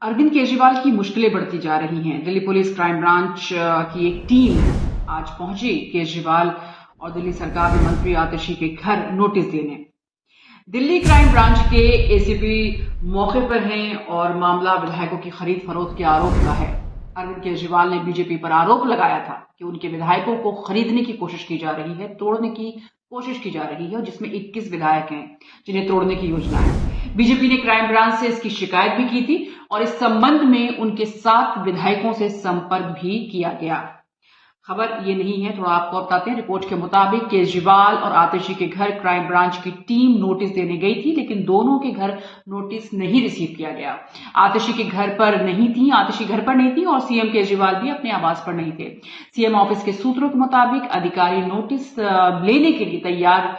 अरविंद केजरीवाल की मुश्किलें बढ़ती जा रही हैं। दिल्ली पुलिस क्राइम ब्रांच की एक टीम आज पहुंची केजरीवाल और दिल्ली सरकार में मंत्री आतिशी के घर नोटिस देने। दिल्ली क्राइम ब्रांच के एसीपी मौके पर हैं और मामला विधायकों की खरीद फरोख्त के आरोप का है। अरविंद केजरीवाल ने बीजेपी पर आरोप लगाया था कि उनके विधायकों को खरीदने की कोशिश की जा रही है, तोड़ने की कोशिश की जा रही है, और जिसमें 21 विधायक हैं जिन्हें तोड़ने की योजना है। बीजेपी ने क्राइम ब्रांच से इसकी शिकायत भी की थी और इस संबंध में उनके 7 विधायकों से संपर्क भी किया गया। खबर ये नहीं है, थोड़ा आपको बताते हैं। रिपोर्ट के मुताबिक केजरीवाल और आतिशी के घर क्राइम ब्रांच की टीम नोटिस देने गई थी, लेकिन दोनों के घर नोटिस नहीं रिसीव किया गया। आतिशी के घर पर नहीं थी, आतिशी घर पर नहीं थी और सीएम केजरीवाल भी अपने आवास पर नहीं थे। सीएम ऑफिस के सूत्रों के मुताबिक अधिकारी नोटिस लेने के लिए तैयार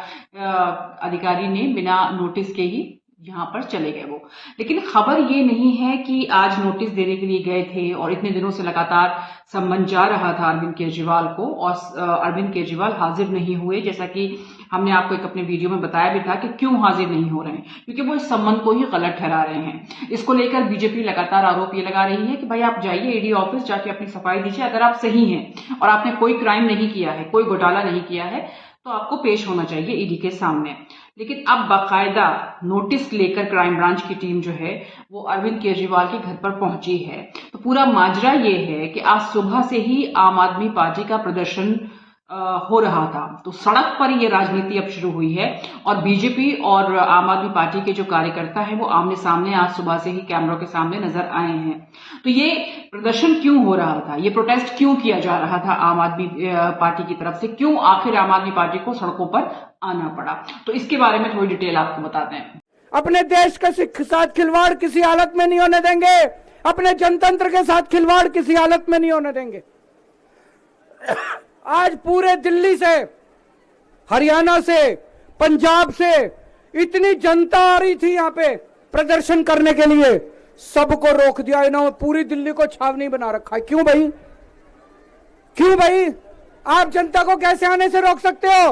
अधिकारी ने बिना नोटिस के ही यहां पर चले गए वो। लेकिन खबर ये नहीं है कि आज नोटिस देने के लिए गए थे और इतने दिनों से लगातार सम्मन जा रहा था अरविंद केजरीवाल को और अरविंद केजरीवाल हाजिर नहीं हुए, जैसा कि हमने आपको एक अपने वीडियो में बताया भी था कि क्यों हाजिर नहीं हो रहे हैं, क्योंकि वो इस सम्मन को ही गलत ठहरा रहे हैं। इसको लेकर बीजेपी लगातार आरोप ये लगा रही है कि भाई आप जाइए ईडी ऑफिस, जाके अपनी सफाई दीजिए। अगर आप सही हैं और आपने कोई क्राइम नहीं किया है, कोई घोटाला नहीं किया है, तो आपको पेश होना चाहिए ईडी के सामने। लेकिन अब बाकायदा नोटिस लेकर क्राइम ब्रांच की टीम जो है वो अरविंद केजरीवाल के घर पर पहुंची है। तो पूरा माजरा ये है कि आज सुबह से ही आम आदमी पार्टी का प्रदर्शन हो रहा था, तो सड़क पर ये राजनीति अब शुरू हुई है और बीजेपी और आम आदमी पार्टी के जो कार्यकर्ता हैं वो आमने सामने आज सुबह से ही कैमरों के सामने नजर आए हैं। तो ये प्रदर्शन क्यों हो रहा था, ये प्रोटेस्ट क्यों किया जा रहा था आम आदमी पार्टी की तरफ से, क्यों आखिर आम आदमी पार्टी को सड़कों पर आना पड़ा, तो इसके बारे में थोड़ी डिटेल आपको बताते हैं। अपने देश के साथ खिलवाड़ किसी हालत में नहीं होने देंगे, अपने जनतंत्र के साथ खिलवाड़ किसी हालत में नहीं होने देंगे। आज पूरे दिल्ली से, हरियाणा से, पंजाब से इतनी जनता आ रही थी यहाँ पे प्रदर्शन करने के लिए, सबको रोक दिया इन्होंने। पूरी दिल्ली को छावनी बना रखा है। क्यों भाई, क्यों भाई? आप जनता को कैसे आने से रोक सकते हो?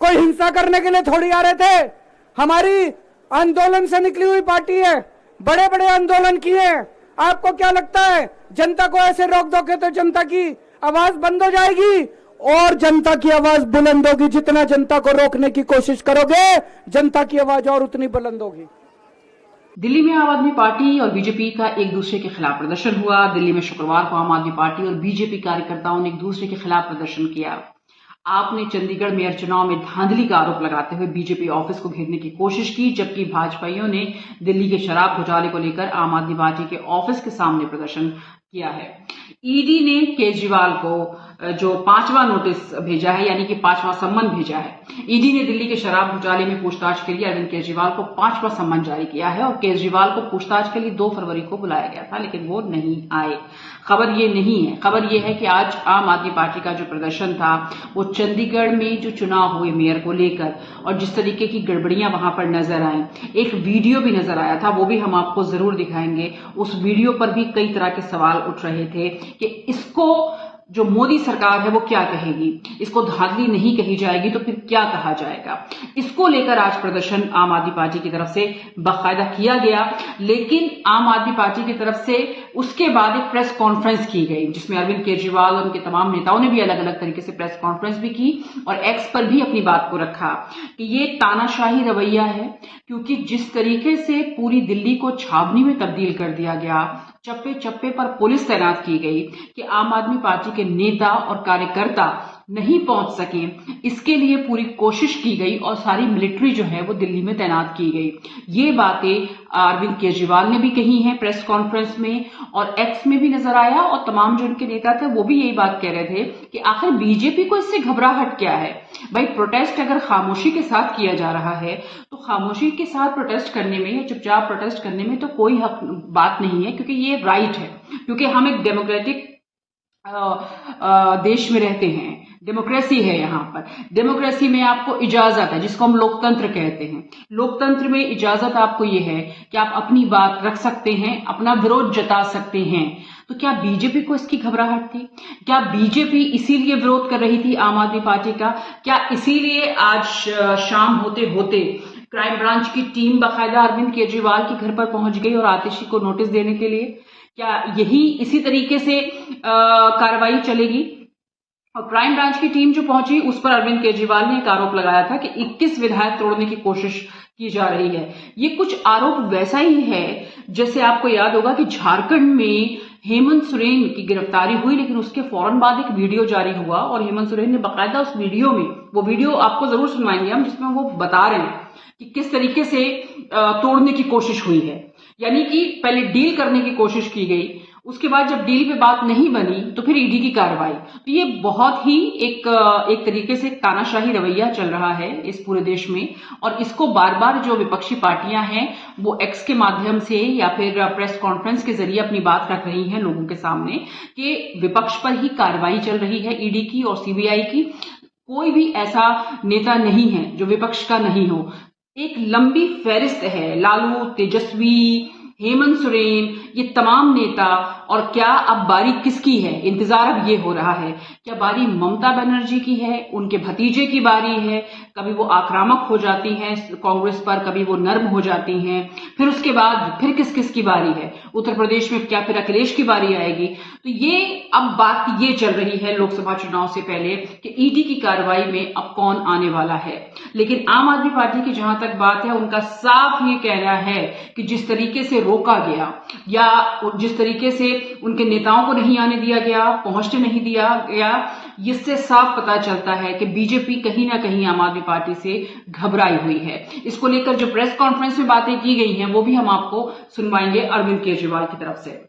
कोई हिंसा करने के लिए थोड़ी आ रहे थे। हमारी आंदोलन से निकली हुई पार्टी है, बड़े बड़े आंदोलन किए हैं। आपको क्या लगता है जनता को ऐसे रोक दोगे तो जनता की आवाज बंद हो जाएगी और जनता की आवाज बुलंद होगी? जितना जनता को रोकने की कोशिश करोगे जनता की आवाज और उतनी बुलंद होगी। दिल्ली में आम आदमी पार्टी और बीजेपी का एक दूसरे के खिलाफ प्रदर्शन हुआ। दिल्ली में शुक्रवार को आम आदमी पार्टी और बीजेपी कार्यकर्ताओं ने एक दूसरे के खिलाफ प्रदर्शन किया। आपने चंडीगढ़ मेयर चुनाव में धांधली का आरोप लगाते हुए बीजेपी ऑफिस को घेरने की कोशिश की, जबकि भाजपाइयों ने दिल्ली के शराब घोटाले को लेकर आम आदमी पार्टी के ऑफिस के सामने प्रदर्शन किया है। ईडी ने केजरीवाल को जो 5वां नोटिस भेजा है, यानी कि 5वां सम्मन भेजा है। ईडी ने दिल्ली के शराब घोटाले में पूछताछ के लिए अरविंद केजरीवाल को 5वां सम्मन जारी किया है और केजरीवाल को पूछताछ के लिए 2 फरवरी को बुलाया गया था, लेकिन वो नहीं आए। खबर ये नहीं है, खबर ये है कि आज आम आदमी पार्टी का जो प्रदर्शन था वो चंडीगढ़ में जो चुनाव हुए मेयर को लेकर और जिस तरीके की गड़बड़ियां वहां पर नजर आई, एक वीडियो भी नजर आया था, वो भी हम आपको जरूर दिखाएंगे। उस वीडियो पर भी कई तरह के सवाल उठ रहे थे कि इसको जो मोदी सरकार है वो क्या कहेगी, इसको धांधली नहीं कही जाएगी तो फिर क्या कहा जाएगा। इसको लेकर आज प्रदर्शन आम आदमी पार्टी की तरफ से बाकायदा किया गया, लेकिन आम आदमी पार्टी की तरफ से उसके बाद एक प्रेस कॉन्फ्रेंस की गई जिसमें अरविंद केजरीवाल और उनके तमाम नेताओं ने भी अलग अलग तरीके से प्रेस कॉन्फ्रेंस भी की और एक्स पर भी अपनी बात को रखा कि ये तानाशाही रवैया है, क्योंकि जिस तरीके से पूरी दिल्ली को छावनी में तब्दील कर दिया गया, चप्पे चप्पे पर पुलिस तैनात की गई कि आम आदमी पार्टी के नेता और कार्यकर्ता नहीं पहुंच सके, इसके लिए पूरी कोशिश की गई और सारी मिलिट्री जो है वो दिल्ली में तैनात की गई। ये बातें अरविंद केजरीवाल ने भी कही हैं प्रेस कॉन्फ्रेंस में और एक्स में भी नजर आया और तमाम जो उनके नेता थे वो भी यही बात कह रहे थे कि आखिर बीजेपी को इससे घबराहट क्या है। भाई प्रोटेस्ट अगर खामोशी के साथ किया जा रहा है तो खामोशी के साथ प्रोटेस्ट करने में या चुपचाप प्रोटेस्ट करने में तो कोई हक बात नहीं है, क्योंकि ये राइट है, क्योंकि हम एक डेमोक्रेटिक देश में रहते हैं, डेमोक्रेसी है। यहाँ पर डेमोक्रेसी में आपको इजाजत है, जिसको हम लोकतंत्र कहते हैं। लोकतंत्र में इजाजत आपको ये है कि आप अपनी बात रख सकते हैं, अपना विरोध जता सकते हैं। तो क्या बीजेपी को इसकी घबराहट थी? क्या बीजेपी इसीलिए विरोध कर रही थी आम आदमी पार्टी का? क्या इसीलिए आज शाम होते होते क्राइम ब्रांच की टीम बाकायदा अरविंद केजरीवाल के घर पर पहुंच गई और आतिशी को नोटिस देने के लिए। क्या यही इसी तरीके से कार्रवाई चलेगी? और क्राइम ब्रांच की टीम जो पहुंची उस पर अरविंद केजरीवाल ने एक आरोप लगाया था कि 21 विधायक तोड़ने की कोशिश की जा रही है। ये कुछ आरोप वैसा ही है जैसे आपको याद होगा कि झारखंड में हेमंत सोरेन की गिरफ्तारी हुई, लेकिन उसके फौरन बाद एक वीडियो जारी हुआ और हेमंत सोरेन ने बाकायदा उस वीडियो में, वो वीडियो आपको जरूर सुनवाएंगे हम, जिसमें वो बता रहे हैं कि किस तरीके से तोड़ने की कोशिश हुई है। यानी कि पहले डील करने की कोशिश की गई, उसके बाद जब डील पे बात नहीं बनी तो फिर ईडी की कार्रवाई। तो ये बहुत ही एक तरीके से तानाशाही रवैया चल रहा है इस पूरे देश में, और इसको बार बार जो विपक्षी पार्टियां हैं वो एक्स के माध्यम से या फिर प्रेस कॉन्फ्रेंस के जरिए अपनी बात रख रही हैं लोगों के सामने कि विपक्ष पर ही कार्रवाई चल रही है ईडी की और सीबीआई की। कोई भी ऐसा नेता नहीं है जो विपक्ष का नहीं हो। एक लंबी फहरिस्त है, लालू, तेजस्वी, हेमंत सोरेन, ये तमाम नेता। और क्या अब बारी किसकी है? इंतजार अब ये हो रहा है, क्या बारी ममता बनर्जी की है, उनके भतीजे की बारी है? कभी वो आक्रामक हो जाती हैं कांग्रेस पर, कभी वो नर्म हो जाती हैं, फिर उसके बाद फिर किस किस की बारी है? उत्तर प्रदेश में क्या फिर अखिलेश की बारी आएगी? तो ये अब बात ये चल रही है लोकसभा चुनाव से पहले कि ईडी की कार्रवाई में अब कौन आने वाला है। लेकिन आम आदमी पार्टी की जहां तक बात है, उनका साफ ये कहना है कि जिस तरीके से रोका गया या जिस तरीके से उनके नेताओं को नहीं आने दिया गया, पहुंचने नहीं दिया गया, इससे साफ पता चलता है कि बीजेपी कहीं ना कहीं आम आदमी पार्टी से घबराई हुई है। इसको लेकर जो प्रेस कॉन्फ्रेंस में बातें की गई हैं वो भी हम आपको सुनवाएंगे अरविंद केजरीवाल की तरफ से।